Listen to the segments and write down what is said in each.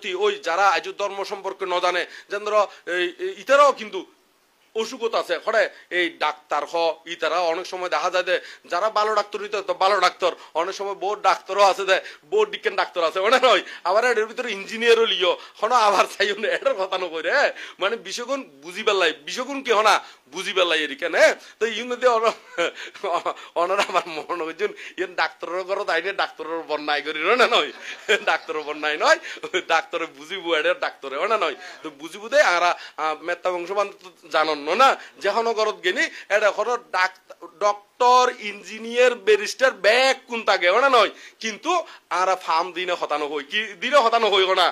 সত্যি ওই যারা আজ ধর্ম সম্পর্কে ন জানে যেন ধরো ইতারাও কিন্তু অসুখতা আছে খড়ে এই ডাক্তার ইতারা অনেক সময় দেখা যায় যে যারা ভালো ডাক্তার তো ভালো ডাক্তার অনেক সময় বহু ডাক্তারও আছে যে বহু ডিকেন ডাক্তার আছে মানে নয় আবার এর ভিতরে ইঞ্জিনিয়ারও লিও হনো আবার চাই এটার কথা নকরে মানে বিষয়গুণ বুঝি পেলাই বিষয়গুণ কি হনা বুঝি পেলাই এর কেন তো ইউনিতে অনারা আমার মনে করছেন ইন ডাক্তারের ঘর তাইলে ডাক্তারের বন্যায় করি না নয় ডাক্তারের বন্যায় নয় ডাক্তারে বুঝিবো এটা ডাক্তারে না নয় তো বুঝিবো দে আর মেত্তা বংশবান জানন না যেখানে ঘরত গেনি এটা হলো ডক্টর ইঞ্জিনিয়ার ব্যারিস্টার ব্যাগ কোন থাকে না নয় কিন্তু আর ফার্ম দিনে হতানো হই কি দিনে হতানো হইব না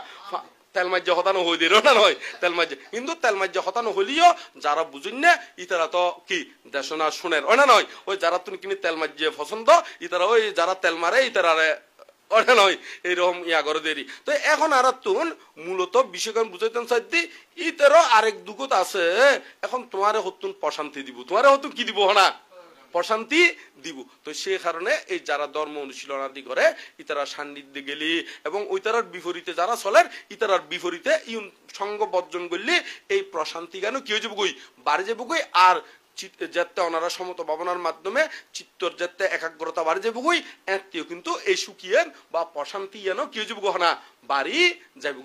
তেলমাজ্য হতানো হই দিল না নয় তেলমাজ্য কিন্তু তেলমাজ্য হতানো হইলিও যারা বুঝুন না ইতারা তো কি দেশনা শুনের না নয় ওই যারা তুমি কিনি তেলমাজ্য পছন্দ ইতারা ওই যারা তেল মারে ইতারা ওটা নয় এইরকম ইয়া করে দেরি তো এখন আর তুন মূলত বিষয়কান বুঝাইতেন সাইদি ইতারও আরেক দুগত আছে এখন তোমারে হতুন প্রশান্তি দিব তোমারে হতুন কি দিব না প্রশান্তি দিব তো সেই কারণে এই যারা ধর্ম অনুশীলনাদি করে ইতারা সান্নিধ্যে গেলি এবং ওইতারার বিপরীতে যারা চলের ইতারার বিপরীতে ইউন সঙ্গ বর্জন করলে এই প্রশান্তি কেন কি হয়ে যাবো কই বাড়ি যাবো কই আর যাতে ওনারা সমত ভাবনার মাধ্যমে চিত্তর যাতে একাগ্রতা বাড়ি যাবো কই এটিও কিন্তু এই সুখিয়েন বা প্রশান্তি যেন কি হয়ে যাবো না বাড়ি যাবো